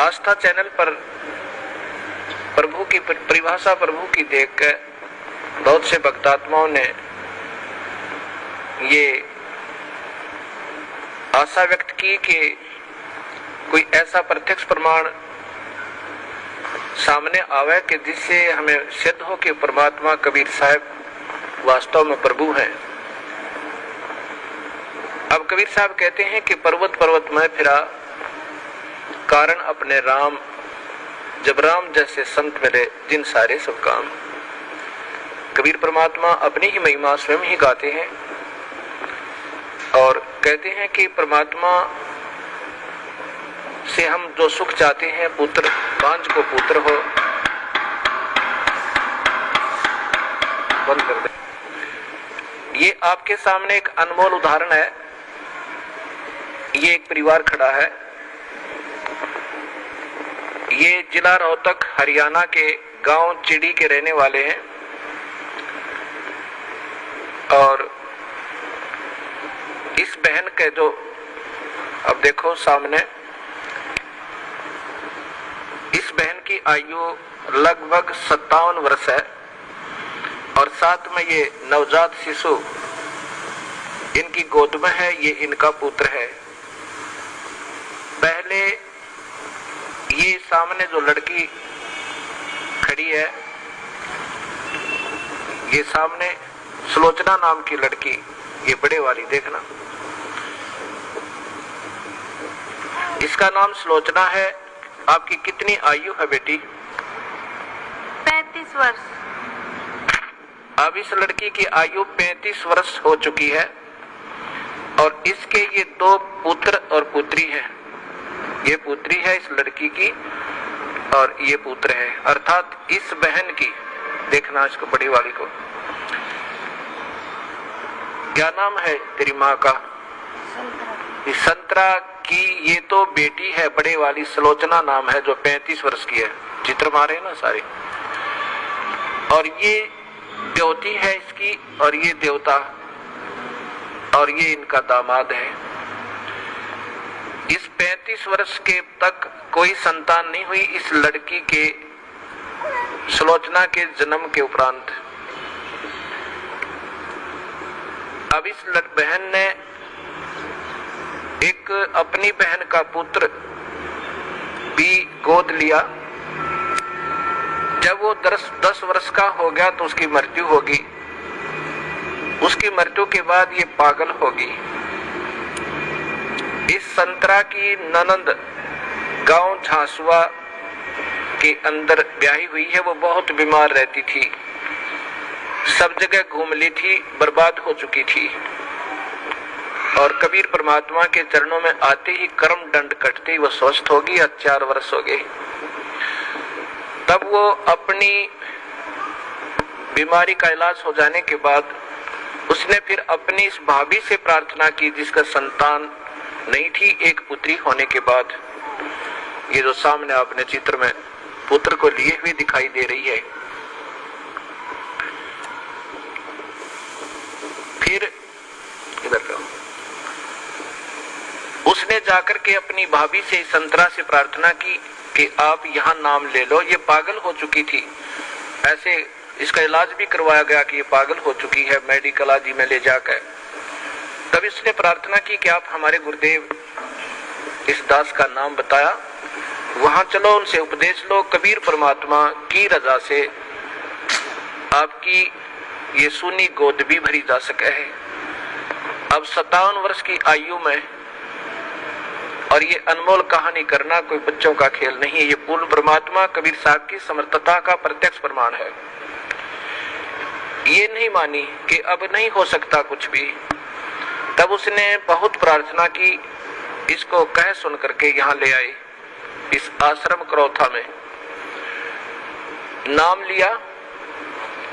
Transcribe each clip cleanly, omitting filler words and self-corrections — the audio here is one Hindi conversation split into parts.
आस्था चैनल पर प्रभु की परिभाषा प्रभु की देखकर बहुत से भक्तात्माओं ने ये आशा व्यक्त की कि कोई ऐसा प्रत्यक्ष प्रमाण सामने आवे कि जिससे हमें सिद्ध हो कि परमात्मा कबीर साहब वास्तव में प्रभु हैं। अब कबीर साहब कहते हैं कि पर्वत पर्वत में फिरा कारण अपने राम, जब राम जैसे संत मिले जिन सारे सब काम। कबीर परमात्मा अपनी ही महिमा स्वयं ही गाते हैं और कहते हैं कि परमात्मा से हम जो सुख चाहते हैं, पुत्र बांझ को पुत्र हो, बंद कर दे। ये आपके सामने एक अनमोल उदाहरण है। ये एक परिवार खड़ा है। ये जिला रोहतक हरियाणा के गांव चिड़ी के रहने वाले हैं और इस बहन के जो अब देखो सामने, इस बहन की आयु लगभग 57 वर्ष है और साथ में ये नवजात शिशु इनकी गोद में है। ये इनका पुत्र है। पहले ये सामने जो लड़की खड़ी है, ये सामने सुलोचना नाम की लड़की, ये बड़े वाली देखना, इसका नाम सुलोचना है। आपकी कितनी आयु है बेटी? 35 वर्ष। अब इस लड़की की आयु 35 वर्ष हो चुकी है और इसके ये 2 पुत्र और पुत्री हैं। ये पुत्री है इस लड़की की और ये पुत्र है, अर्थात इस बहन की, देखना इसको बड़ी वाली को, क्या नाम है तेरी माँ का? संतरा की ये तो बेटी है, बड़े वाली सुलोचना नाम है, जो 35 वर्ष की है। चित्र मारे ना सारे। और ये देवती है इसकी और ये देवता और ये इनका दामाद है। इस 35 वर्ष के तक कोई संतान नहीं हुई इस लड़की के, सुलोचना के जन्म के उपरांत। अब इस बहन ने एक अपनी बहन का पुत्र भी गोद लिया। जब वो 10 वर्ष का हो गया तो उसकी मृत्यु होगी। उसकी मृत्यु के बाद ये पागल होगी। इस संतरा की ननंद गांव झांसुआ के अंदर ब्याही हुई है। वो बहुत बीमार रहती थी, सब जगह घूम ली थी, बर्बाद हो चुकी थी और कबीर परमात्मा के चरणों में आते ही कर्म दंड कटते ही वो स्वस्थ होगी। 4 वर्ष हो गए। तब वो अपनी बीमारी का इलाज हो जाने के बाद उसने फिर अपनी इस भाभी से प्रार्थना की जिसका संतान नहीं थी। एक पुत्री होने के बाद ये जो सामने आपने चित्र में पुत्र को लिए हुए दिखाई दे रही है। फिर इधर का उसने जाकर के अपनी भाभी से, संतरा से प्रार्थना की कि आप यहाँ नाम ले लो। ये पागल हो चुकी थी, ऐसे इसका इलाज भी करवाया गया कि ये पागल हो चुकी है, मेडिकल आदि में ले जाकर। तब इसने प्रार्थना की कि आप हमारे गुरुदेव इस दास का नाम बताया, वहां चलो उनसे उपदेश लो। कबीर परमात्मा की रजा से आपकी ये सूनी गोद भी भरी जा सके है। अब 57 वर्ष की आयु में, और ये अनमोल कहानी करना कोई बच्चों का खेल नहीं है। ये पूर्ण परमात्मा कबीर साहब की समर्थता का प्रत्यक्ष प्रमाण है। ये नहीं मानी कि अब नहीं हो सकता कुछ भी। तब उसने बहुत प्रार्थना की, इसको कह सुन करके यहाँ ले आए इस आश्रम करौथा में। नाम लिया।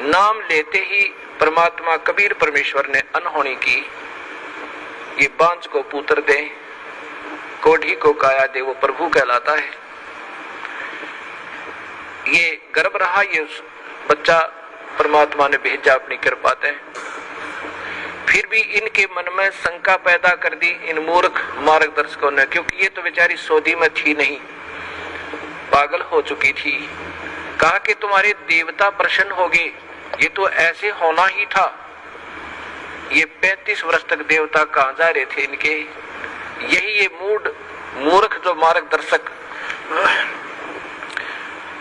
नाम लेते ही परमात्मा कबीर परमेश्वर ने अनहोनी की। ये बांझ को पुत्र दे, कोढ़ी को काया दे, वो प्रभु कहलाता है। ये गर्भ रहा, ये बच्चा परमात्मा ने भेजा अपनी कृपा से। फिर भी इनके मन में शंका पैदा कर दी इन मूर्ख मार्गदर्शकों ने, क्योंकि ये तो बेचारी सौदी में थी नहीं। पागल हो चुकी थी। कहा कि तुम्हारे देवता प्रसन्न हो गए, ये तो ऐसे होना ही था। ये 35 वर्ष तक देवता कहां जा रहे थे इनके। यही ये मूर्ख जो मार्गदर्शक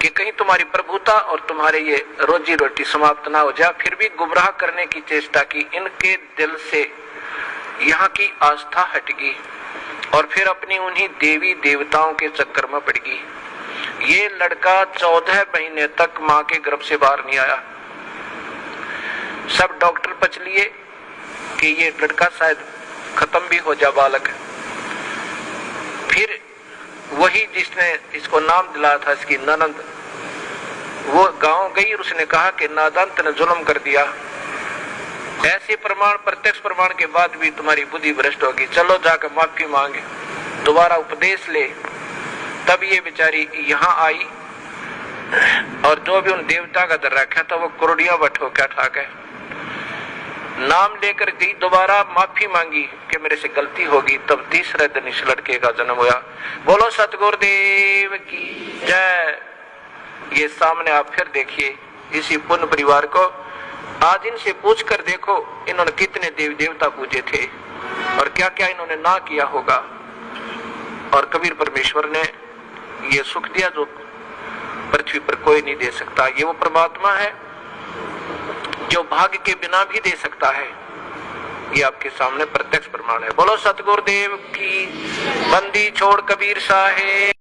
कि कहीं तुम्हारी प्रभुता और तुम्हारे ये रोजी रोटी समाप्त ना हो जाए, फिर भी गुमराह करने की चेष्टा की। इनके दिल से यहाँ की आस्था हट गई और फिर अपनी उन्हीं देवी देवताओं के चक्कर में पड़ गई। ये लड़का 14 महीने तक मां के गर्भ से बाहर नहीं आया। सब डॉक्टर पच लिए कि ये लड़का शायद खत्म भी हो जा बालक। फिर वही जिसने इसको नाम दिलाया था, इसकी ननंद, वो गांव गई और उसने कहा कि नादान ने जुल्म कर दिया। ऐसे प्रमाण, प्रत्यक्ष प्रमाण के बाद भी तुम्हारी बुद्धि भ्रष्ट होगी, चलो जाकर माफी मांगे, दोबारा उपदेश ले। तब ये बेचारी यहाँ आई और जो भी उन देवता का दर रखा था वो करोड़ियां बठो क्या ठा गए। नाम लेकर दी, दोबारा माफी मांगी कि मेरे से गलती होगी। तब तीसरे दिन इस लड़के का जन्म हुआ। बोलो सतगुरुदेव की जय। ये सामने आप फिर देखिए इसी पुण्य परिवार को। आज इनसे पूछ कर देखो इन्होंने कितने देवी देवता पूजे थे और क्या क्या इन्होंने ना किया होगा। और कबीर परमेश्वर ने ये सुख दिया जो पृथ्वी पर कोई नहीं दे सकता। ये वो परमात्मा है जो भाग्य के बिना भी दे सकता है। ये आपके सामने प्रत्यक्ष प्रमाण है। बोलो सतगुरुदेव की। बंदी छोड़ कबीर साहेब।